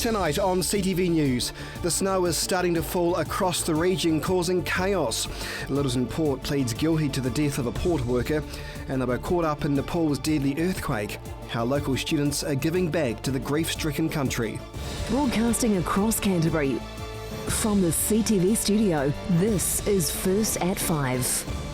Tonight on CTV News, the snow is starting to fall across the region, causing chaos. Littleton Port pleads guilty to the death of a port worker, and they were caught up in Nepal's deadly earthquake. How local students are giving back to the grief-stricken country. Broadcasting across Canterbury, from the CTV studio, this is First at 5.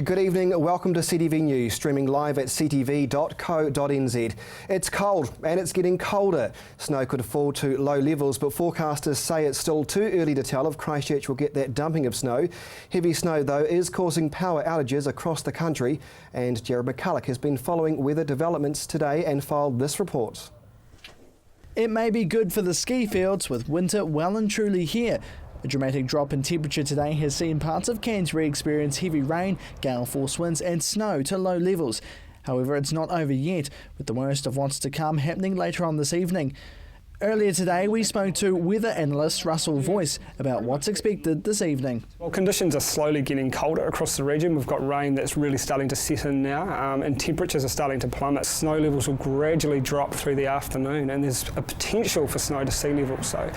Good evening, welcome to CTV News, streaming live at ctv.co.nz. It's cold and it's getting colder. Snow could fall to low levels, but forecasters say it's still too early to tell if Christchurch will get that dumping of snow. Heavy snow, though, is causing power outages across the country, and Jared McCulloch has been following weather developments today and filed this report. It may be good for the ski fields, with winter well and truly here. A dramatic drop in temperature today has seen parts of Canterbury experience heavy rain, gale force winds and snow to low levels. However, it's not over yet, with the worst of what's to come happening later on this evening. Earlier today, we spoke to weather analyst Russell Voice about what's expected this evening. Well, conditions are slowly getting colder across the region. We've got rain that's really starting to set in now, and temperatures are starting to plummet. Snow levels will gradually drop through the afternoon, and there's a potential for snow to sea level, so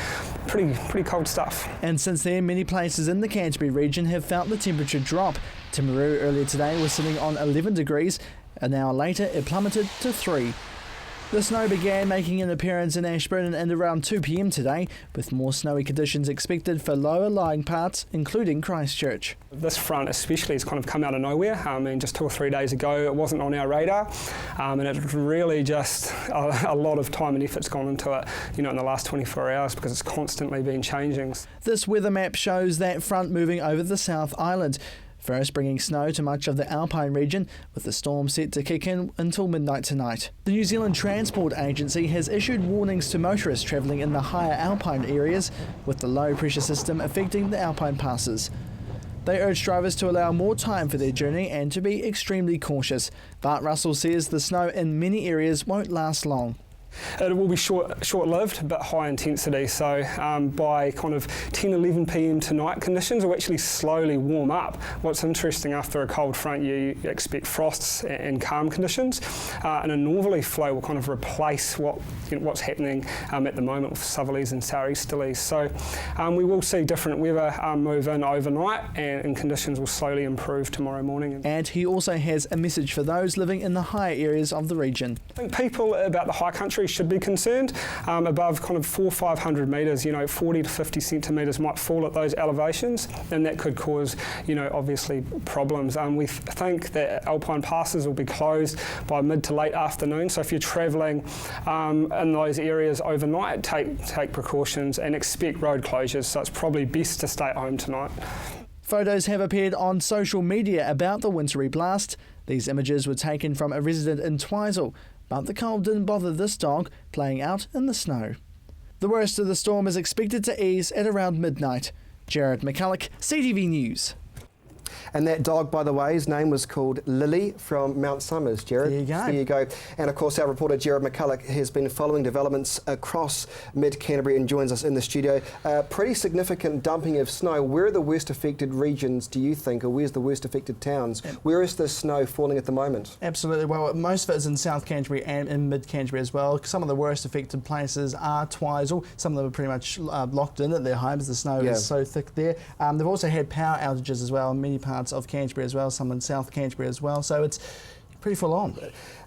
pretty cold stuff. And since then, many places in the Canterbury region have felt the temperature drop. Timaru earlier today was sitting on 11 degrees. An hour later, it plummeted to 3. The snow began making an appearance in Ashburton at around 2 p.m. today, with more snowy conditions expected for lower lying parts, including Christchurch. This front especially has kind of come out of nowhere. Just 2 or 3 days ago it wasn't on our radar, and it's really just a lot of time and effort's gone into it, in the last 24 hours, because it's constantly been changing. This weather map shows that front moving over the South Island, first bringing snow to much of the Alpine region, with the storm set to kick in until midnight tonight. The New Zealand Transport Agency has issued warnings to motorists travelling in the higher Alpine areas, with the low pressure system affecting the Alpine passes. They urge drivers to allow more time for their journey and to be extremely cautious. But Russell says the snow in many areas won't last long. It will be short-lived but high intensity, so by kind of 10-11 p.m. tonight, conditions will actually slowly warm up. What's interesting, after a cold front you expect frosts and calm conditions, and a northerly flow will kind of replace what's happening at the moment with southerlies and southeasterlies. So we will see different weather move in overnight, and conditions will slowly improve tomorrow morning. And he also has a message for those living in the higher areas of the region. I think people about the high country should be concerned. Above kind of 400 or 500 metres, 40 to 50 centimetres might fall at those elevations, and that could cause, obviously problems. We think that Alpine passes will be closed by mid to late afternoon, so if you're travelling in those areas overnight, take precautions and expect road closures, so it's probably best to stay at home tonight. Photos have appeared on social media about the wintry blast. These images were taken from a resident in Twizel, but the cold didn't bother this dog, playing out in the snow. The worst of the storm is expected to ease at around midnight. Jared McCulloch, CTV News. And that dog, by the way, his name was called Lily from Mount Somers, Jared. There you go. And of course, our reporter Jared McCulloch has been following developments across mid-Canterbury and joins us in the studio. Pretty significant dumping of snow. Where are the worst affected regions, do you think, or where's the worst affected towns? Where is the snow falling at the moment? Absolutely. Well, most of it is in South Canterbury and in mid-Canterbury as well. Some of the worst affected places are Twizel. Some of them are pretty much locked in at their homes. The snow is so thick there. They've also had power outages as well in many parts of Canterbury as well, some in South Canterbury as well, so it's pretty full on.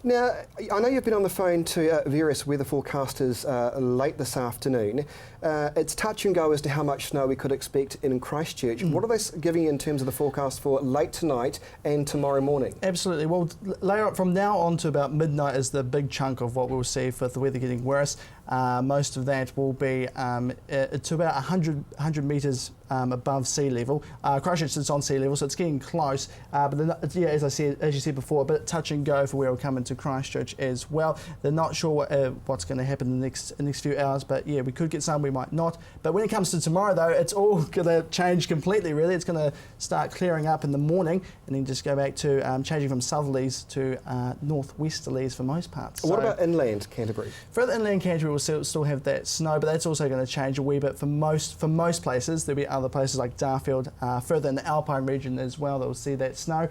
Now, I know you've been on the phone to various weather forecasters late this afternoon. It's touch and go as to how much snow we could expect in Christchurch. What are they giving you in terms of the forecast for late tonight and tomorrow morning? Absolutely. Well, from now on to about midnight is the big chunk of what we'll see with the weather getting worse. Most of that will be to about 100 metres above sea level. Christchurch is on sea level, so it's getting close. But then, as you said before, a bit touch and go for where we'll come into Christchurch as well. They're not sure what's going to happen in the next few hours, but we could get some, we might not. But when it comes to tomorrow, though, it's all going to change completely. Really, it's going to start clearing up in the morning, and then just go back to changing from southerlies to northwesterlies for most parts. What about inland Canterbury? Further inland Canterbury will still have that snow, but that's also going to change a wee bit for most places. There'll be other places like Darfield, further in the Alpine region as well, that will see that snow.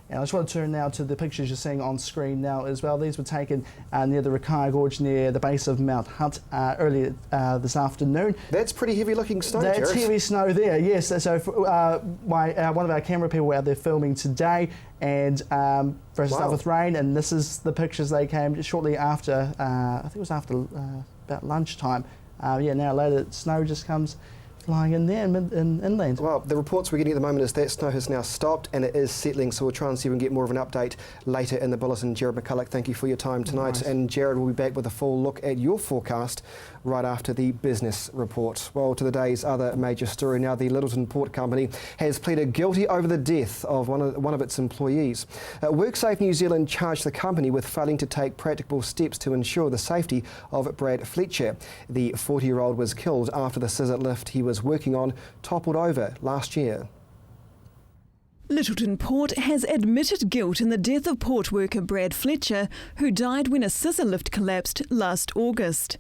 And I just want to turn now to the pictures you're seeing on screen now as well. These were taken near the Rakaya Gorge near the base of Mount Hutt earlier this afternoon. That's pretty heavy looking snow, That's Jared. heavy snow there, yes. So one of our camera people were out there filming today, and first start with rain, and this is the pictures they came shortly after, I think it was after about lunchtime. Now later snow just comes flying in there inland. Well, the reports we're getting at the moment is that snow has now stopped and it is settling, so we'll try and see if we can get more of an update later in the bulletin. Jared McCulloch, thank you for your time tonight. Nice. And Jared will be back with a full look at your forecast right after the business report. Well, to the day's other major story now, the Lyttelton Port Company has pleaded guilty over the death of one of its employees. WorkSafe New Zealand charged the company with failing to take practical steps to ensure the safety of Brad Fletcher. The 40-year-old was killed after the scissor lift he was working on toppled over last year. Lyttelton Port has admitted guilt in the death of port worker Brad Fletcher, who died when a scissor lift collapsed last August.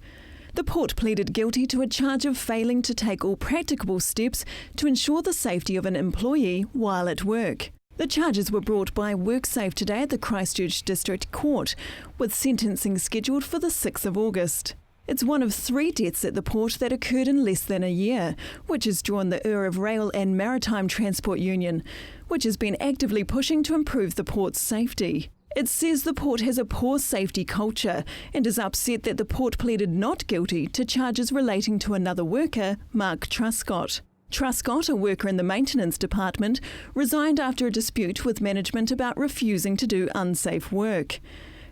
The port pleaded guilty to a charge of failing to take all practicable steps to ensure the safety of an employee while at work. The charges were brought by WorkSafe today at the Christchurch District Court, with sentencing scheduled for the 6th of August. It's one of 3 deaths at the port that occurred in less than a year, which has drawn the ire of Rail and Maritime Transport Union, which has been actively pushing to improve the port's safety. It says the port has a poor safety culture and is upset that the port pleaded not guilty to charges relating to another worker, Mark Truscott. Truscott, a worker in the maintenance department, resigned after a dispute with management about refusing to do unsafe work.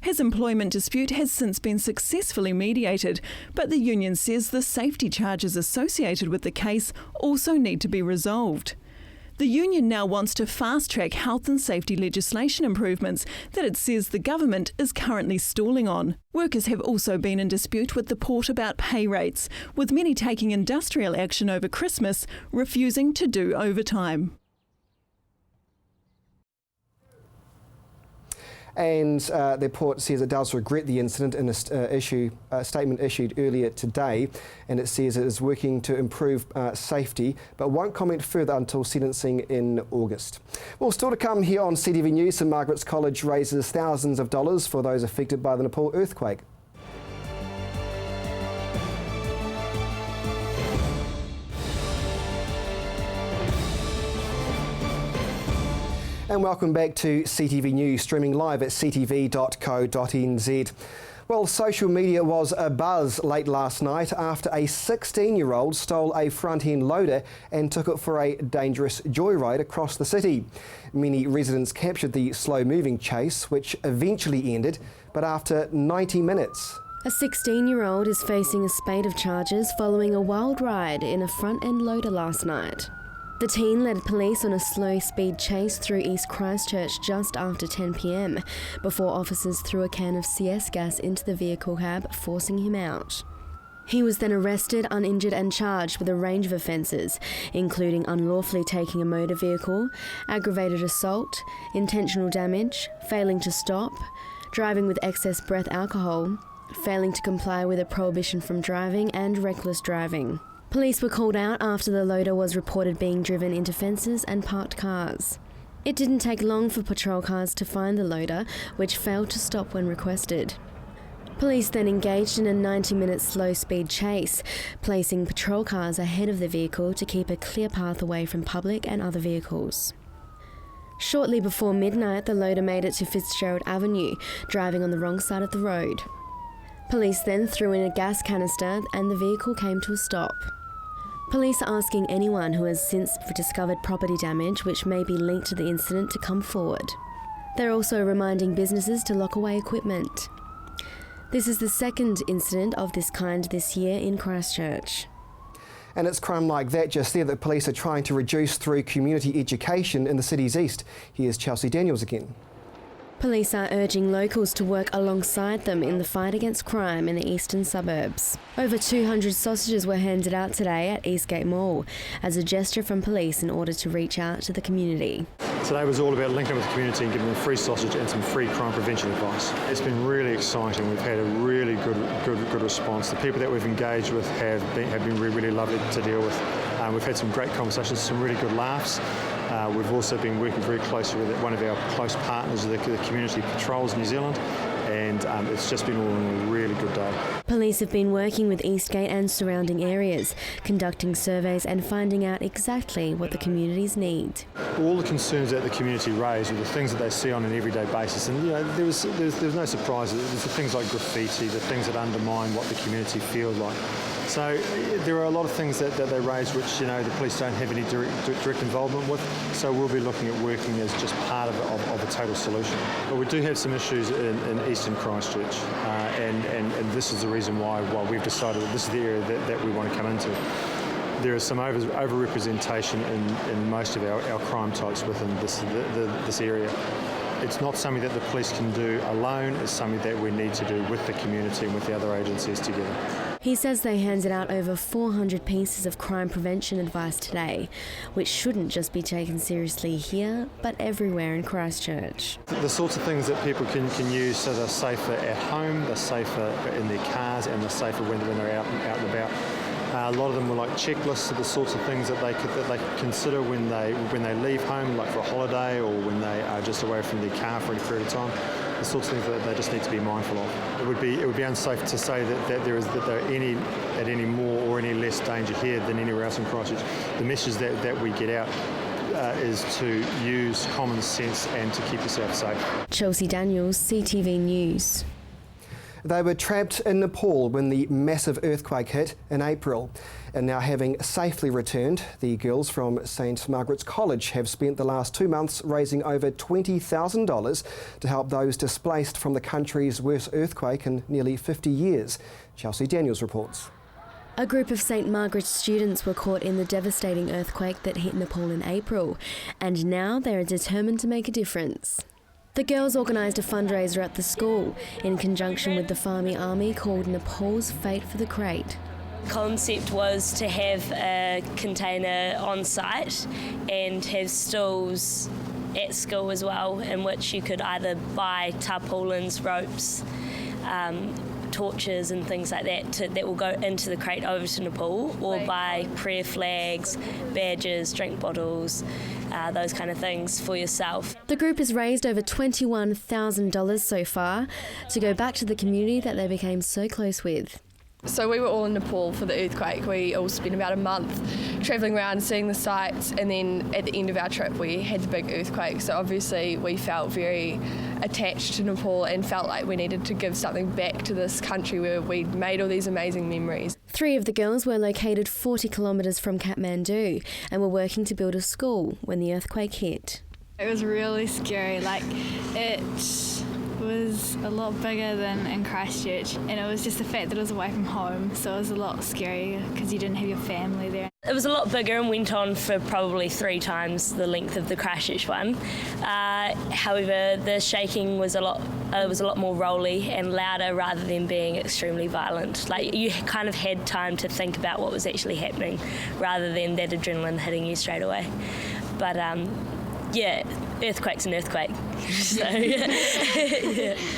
His employment dispute has since been successfully mediated, but the union says the safety charges associated with the case also need to be resolved. The union now wants to fast-track health and safety legislation improvements that it says the government is currently stalling on. Workers have also been in dispute with the port about pay rates, with many taking industrial action over Christmas, refusing to do overtime. And the port says it does regret the incident in a statement issued earlier today, and it says it is working to improve safety, but won't comment further until sentencing in August. Well, still to come here on CTV News, St Margaret's College raises thousands of dollars for those affected by the Nepal earthquake. And welcome back to CTV News, streaming live at ctv.co.nz. Well, social media was abuzz late last night after a 16-year-old stole a front-end loader and took it for a dangerous joyride across the city. Many residents captured the slow-moving chase, which eventually ended, but after 90 minutes. A 16-year-old is facing a spate of charges following a wild ride in a front-end loader last night. The teen led police on a slow-speed chase through East Christchurch just after 10 p.m, before officers threw a can of CS gas into the vehicle cab, forcing him out. He was then arrested, uninjured and charged with a range of offences, including unlawfully taking a motor vehicle, aggravated assault, intentional damage, failing to stop, driving with excess breath alcohol, failing to comply with a prohibition from driving and reckless driving. Police were called out after the loader was reported being driven into fences and parked cars. It didn't take long for patrol cars to find the loader, which failed to stop when requested. Police then engaged in a 90-minute slow-speed chase, placing patrol cars ahead of the vehicle to keep a clear path away from public and other vehicles. Shortly before midnight, the loader made it to Fitzgerald Avenue, driving on the wrong side of the road. Police then threw in a gas canister and the vehicle came to a stop. Police are asking anyone who has since discovered property damage which may be linked to the incident to come forward. They're also reminding businesses to lock away equipment. This is the second incident of this kind this year in Christchurch. And it's crime like that just there that police are trying to reduce through community education in the city's east. Here's Chelsea Daniels again. Police are urging locals to work alongside them in the fight against crime in the eastern suburbs. Over 200 sausages were handed out today at Eastgate Mall as a gesture from police in order to reach out to the community. Today was all about linking with the community and giving them free sausage and some free crime prevention advice. It's been really exciting. We've had a really good response. The people that we've engaged with have been really lovely to deal with. We've had some great conversations, some really good laughs. We've also been working very closely with one of our close partners, the Community Patrols New Zealand, and it's just been all a really good day. Police have been working with Eastgate and surrounding areas, conducting surveys and finding out exactly what the communities need. All the concerns that the community raise are the things that they see on an everyday basis, and there was no surprises. There's the things like graffiti, the things that undermine what the community feels like. So there are a lot of things that they raise which the police don't have any direct involvement with. So we'll be looking at working as just part of a total solution. But we do have some issues in eastern Christchurch, and this is the reason why we've decided that this is the area that we want to come into. There is some over-representation in most of our crime types within this area. It's not something that the police can do alone, it's something that we need to do with the community and with the other agencies together. He says they handed out over 400 pieces of crime prevention advice today, which shouldn't just be taken seriously here, but everywhere in Christchurch. The sorts of things that people can use so they're safer at home, they're safer in their cars, and they're safer when they're out and about. A lot of them were like checklists of the sorts of things that they could consider when they leave home, like for a holiday or when they are just away from their car for a period of time. The sorts of things that they just need to be mindful of. It would be unsafe to say that they're at any more or any less danger here than anywhere else in Christchurch. The message that we get out is to use common sense and to keep yourself safe. Chelsea Daniels, CTV News. They were trapped in Nepal when the massive earthquake hit in April. And now, having safely returned, the girls from St Margaret's College have spent the last 2 months raising over $20,000 to help those displaced from the country's worst earthquake in nearly 50 years. Chelsea Daniels reports. A group of St Margaret's students were caught in the devastating earthquake that hit Nepal in April, and now they are determined to make a difference. The girls organised a fundraiser at the school in conjunction with the Farmy Army called Nepal's Fate for the Crate. The concept was to have a container on site and have stalls at school as well, in which you could either buy tarpaulins, ropes, torches and things like that will go into the crate over to Nepal, or buy prayer flags, badges, drink bottles, those kind of things for yourself. The group has raised over $21,000 so far to go back to the community that they became so close with. So we were all in Nepal for the earthquake. We all spent about a month travelling around, seeing the sights, and then at the end of our trip we had the big earthquake. So obviously we felt very attached to Nepal and felt like we needed to give something back to this country where we'd made all these amazing memories. 3 of the girls were located 40 kilometres from Kathmandu and were working to build a school when the earthquake hit. It was really scary. It was a lot bigger than in Christchurch, and it was just the fact that it was away from home, so it was a lot scarier because you didn't have your family there. It was a lot bigger and went on for probably 3 times the length of the Christchurch one. However, the shaking was a lot more rolly and louder rather than being extremely violent. You kind of had time to think about what was actually happening rather than that adrenaline hitting you straight away. But earthquake's an earthquake. So, yeah.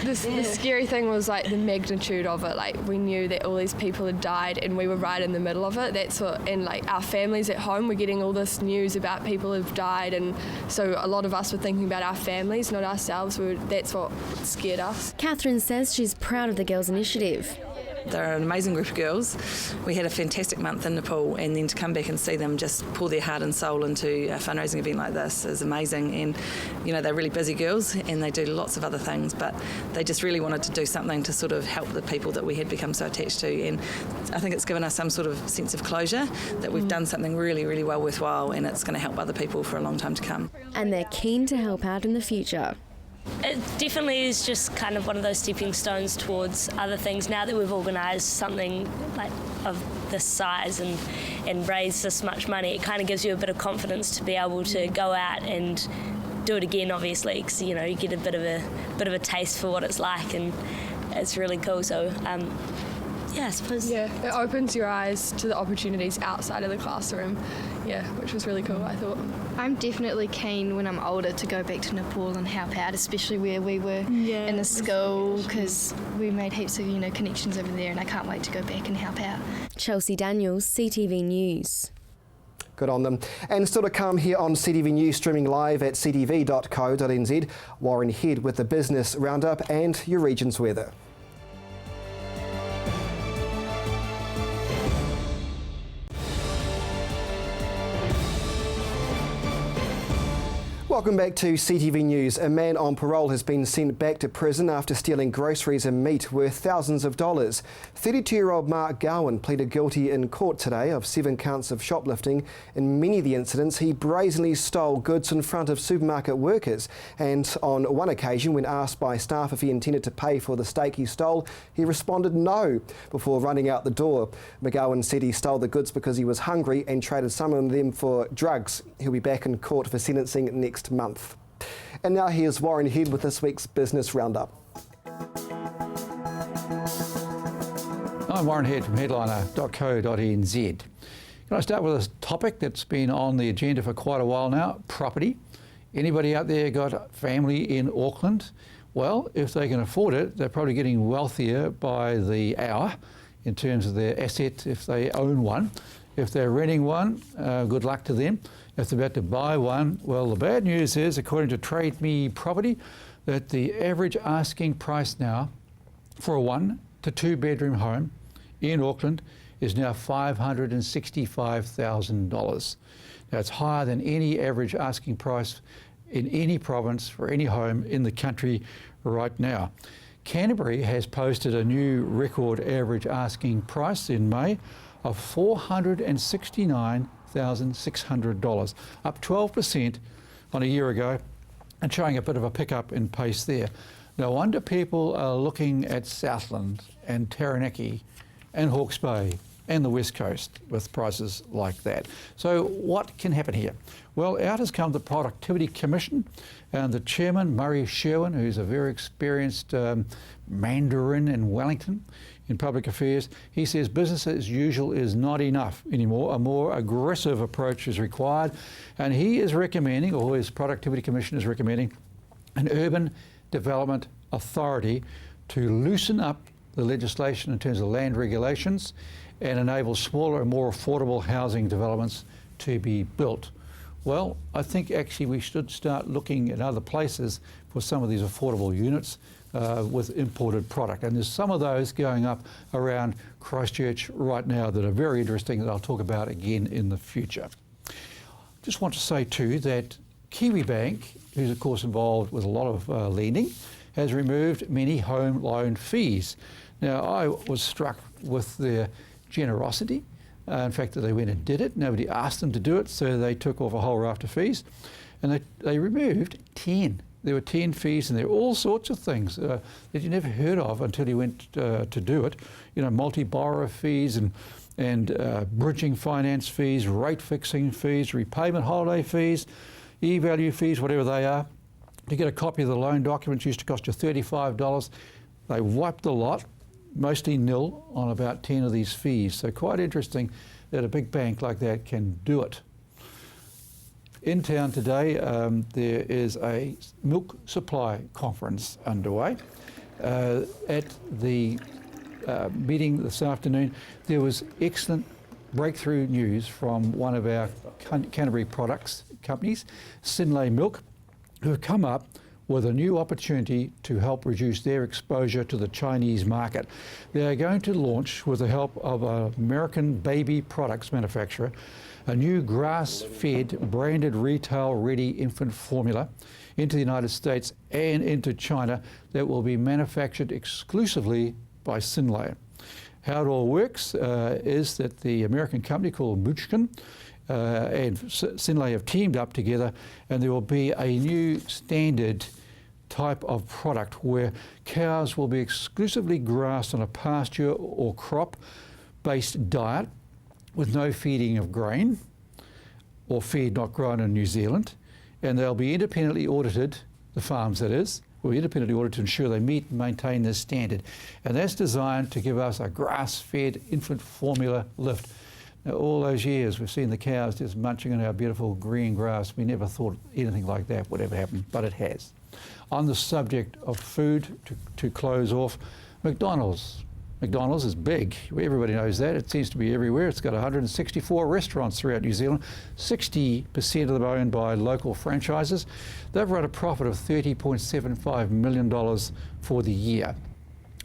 The scary thing was the magnitude of it. We knew that all these people had died and we were right in the middle of it. And our families at home were getting all this news about people who've died, and so a lot of us were thinking about our families, not ourselves. That's what scared us. Catherine says she's proud of the girls' initiative. They're an amazing group of girls. We had a fantastic month in Nepal, and then to come back and see them just pour their heart and soul into a fundraising event like this is amazing. And they're really busy girls and they do lots of other things, but they just really wanted to do something to sort of help the people that we had become so attached to. And I think it's given us some sort of sense of closure that we've done something really, really well worthwhile, and it's going to help other people for a long time to come. And they're keen to help out in the future. It definitely is just kind of one of those stepping stones towards other things. Now that we've organised something of this size and raised this much money, it kind of gives you a bit of confidence to be able to go out and do it again, obviously, because you get a bit of a taste for what it's like, and it's really cool. So I suppose. Yeah, it opens your eyes to the opportunities outside of the classroom, which was really cool, I thought. I'm definitely keen when I'm older to go back to Nepal and help out, especially where we were in the school, because we made heaps of connections over there, and I can't wait to go back and help out. Chelsea Daniels, CTV News. Good on them. And still to come here on CTV News, streaming live at ctv.co.nz, Warren Head with the business roundup and your region's weather. Welcome back to CTV News. A man on parole has been sent back to prison after stealing groceries and meat worth thousands of dollars. 32-year-old Mark Gowan pleaded guilty in court today of 7 counts of shoplifting. In many of the incidents, he brazenly stole goods in front of supermarket workers. And on one occasion, when asked by staff if he intended to pay for the steak he stole, he responded no before running out the door. McGowan said he stole the goods because he was hungry and traded some of them for drugs. He'll be back in court for sentencing next month. And now here's Warren Head with this week's Business Roundup. I'm Warren Head from headliner.co.nz. Can I start with a topic that's been on the agenda for quite a while now? Property. Anybody out there got family in Auckland? Well, if they can afford it, they're probably getting wealthier by the hour in terms of their asset if they own one. If they're renting one, good luck to them. If they're about to buy one, well, the bad news is, according to Trade Me Property, that the average asking price now for a 1 to 2 bedroom home in Auckland is now $565,000. Now, it's higher than any average asking price in any province for any home in the country right now. Canterbury has posted a new record average asking price in May of $469,600, up 12% on a year ago and showing a bit of a pickup in pace there. No wonder people are looking at Southland and Taranaki and Hawke's Bay and the West Coast with prices like that. So what can happen here? Well, out has come the Productivity Commission and the chairman, Murray Sherwin, who's a very experienced Mandarin in Wellington in public affairs. He says business as usual is not enough anymore. A more aggressive approach is required. And he is recommending, or his Productivity Commission is recommending, an urban development authority to loosen up the legislation in terms of land regulations and enable smaller and more affordable housing developments to be built. Well, I think actually we should start looking at other places for some of these affordable units with imported product. And there's some of those going up around Christchurch right now that are very interesting that I'll talk about again in the future. Just want to say too that Kiwi Bank, who's of course involved with a lot of lending, has removed many home loan fees. Now, I was struck with their generosity. In fact, that they went and did it. Nobody asked them to do it, so they took off a whole raft of fees. And they removed 10. There were 10 fees, and there were all sorts of things that you never heard of until you went to do it. You know, multi-borrower fees and bridging finance fees, rate fixing fees, repayment holiday fees, e-value fees, whatever they are. To get a copy of the loan documents used to cost you $35. They wiped the lot, mostly nil, on about 10 of these fees. So quite interesting that a big bank like that can do it. In town today, there is a milk supply conference underway. At the meeting this afternoon, there was excellent breakthrough news from one of our Canterbury products companies, Synlait Milk, who have come up with a new opportunity to help reduce their exposure to the Chinese market. They are going to launch, with the help of an American baby products manufacturer, a new grass-fed, branded retail-ready infant formula into the United States and into China that will be manufactured exclusively by Synlait. How it all works is that the American company called Muchkin and Synlait have teamed up together, and there will be a new standard type of product where cows will be exclusively grassed on a pasture or crop-based diet with no feeding of grain or feed not grown in New Zealand, and they'll be independently audited, the farms that is, will be independently audited to ensure they meet and maintain this standard. And that's designed to give us a grass-fed infant formula lift. Now, all those years we've seen the cows just munching on our beautiful green grass. We never thought anything like that would ever happen, but it has. On the subject of food, to close off, McDonald's McDonald's is big. Everybody knows that. It seems to be everywhere. It's got 164 restaurants throughout New Zealand. 60% of them are owned by local franchises. They've run a profit of $30.75 million for the year.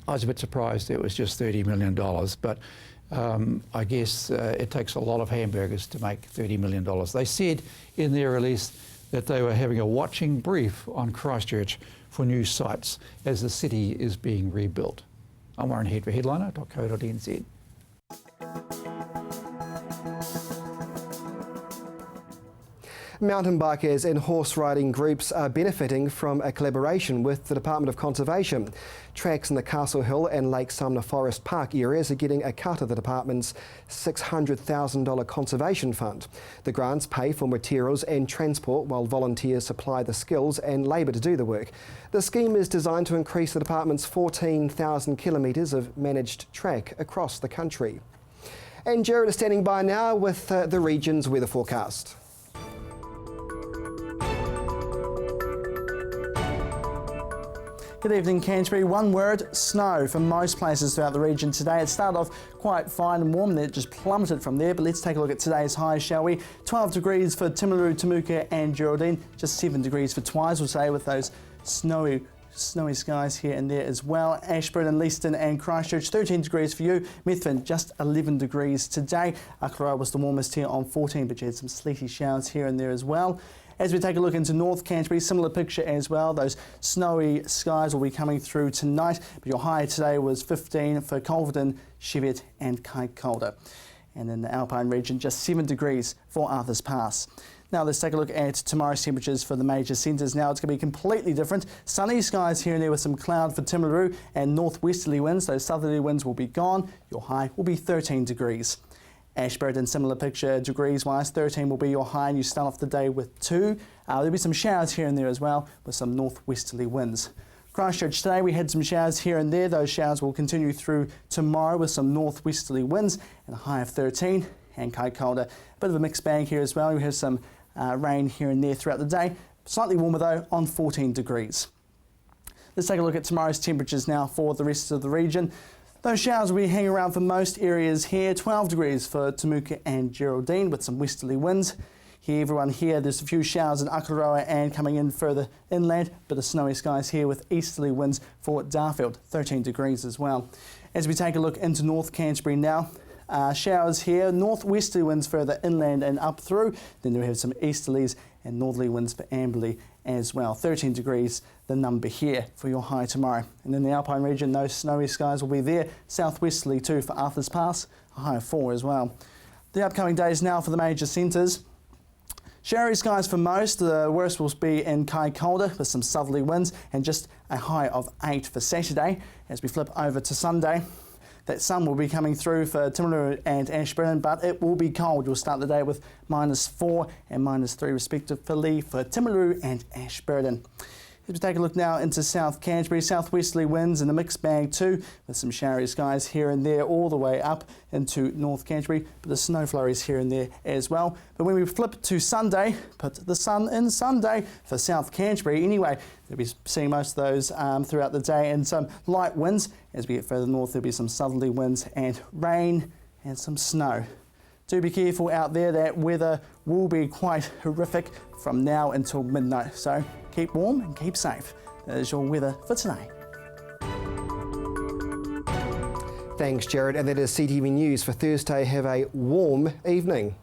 I was a bit surprised it was just $30 million, but I guess it takes a lot of hamburgers to make $30 million. They said in their release that they were having a watching brief on Christchurch for new sites as the city is being rebuilt. I'm Warren Head for headliner.co.nz. Mountain bikers and horse riding groups are benefiting from a collaboration with the Department of Conservation. Tracks in the Castle Hill and Lake Sumner Forest Park areas are getting a cut of the department's $600,000 conservation fund. The grants pay for materials and transport while volunteers supply the skills and labour to do the work. The scheme is designed to increase the department's 14,000 kilometres of managed track across the country. And Jared is standing by now with the region's weather forecast. Good evening, Canterbury. One word, snow for most places throughout the region today. It started off quite fine and warm, then it just plummeted from there. But let's take a look at today's highs, shall we? 12 degrees for Timaru, Temuka and Geraldine. Just 7 degrees for Twice, with those snowy skies here and there as well. Ashburton, Leeston and Christchurch, 13 degrees for you. Methven, just 11 degrees today. Akaroa was the warmest here on 14, but you had some sleety showers here and there as well. As we take a look into North Canterbury, similar picture as well. Those snowy skies will be coming through tonight, but your high today was 15 for Culverden, Cheviot and Kaikoura. And in the Alpine region, just 7 degrees for Arthur's Pass. Now let's take a look at tomorrow's temperatures for the major centres. Now it's going to be completely different. Sunny skies here and there with some cloud for Timaru and northwesterly winds. Those southerly winds will be gone. Your high will be 13 degrees. Ashburton, similar picture degrees-wise, 13 will be your high and you start off the day with 2. There'll be some showers here and there as well with some northwesterly winds. Christchurch today we had some showers here and there. Those showers will continue through tomorrow with some northwesterly winds and a high of 13. And Kaikoura, a bit of a mixed bag here as well. We have some rain here and there throughout the day. Slightly warmer though on 14 degrees. Let's take a look at tomorrow's temperatures now for the rest of the region. Those showers will be hanging around for most areas here. 12 degrees for Temuka and Geraldine with some westerly winds. Here, everyone here, there's a few showers in Akaroa and coming in further inland. Bit of snowy skies here with easterly winds for Darfield, 13 degrees as well. As we take a look into North Canterbury now, showers here, northwesterly winds further inland and up through. Then we have some easterlies and northerly winds for Amberley as well. 13 degrees, the number here for your high tomorrow. And in the Alpine region, those snowy skies will be there. Southwesterly too for Arthur's Pass, a high of 4 as well. The upcoming days now for the major centres. Showery skies for most. The worst will be in Kaikoura with some southerly winds and just a high of 8 for Saturday. As we flip over to Sunday, that sun will be coming through for Timaru and Ashburton, but it will be cold. You'll start the day with -4 and -3 respectively for Timaru and Ashburton. As we take a look now into South Canterbury, southwesterly winds and a mixed bag too, with some showery skies here and there all the way up into North Canterbury, but the snow flurries here and there as well. But when we flip to Sunday, put the sun in Sunday for South Canterbury anyway. They'll be seeing most of those throughout the day and some light winds. As we get further north, there'll be some southerly winds and rain and some snow. Do be careful out there, that weather will be quite horrific from now until midnight. So keep warm and keep safe. That is your weather for today. Thanks, Jared. And that is CTV News for Thursday. Have a warm evening.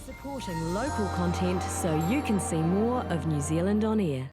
Supporting local content so you can see more of New Zealand on air.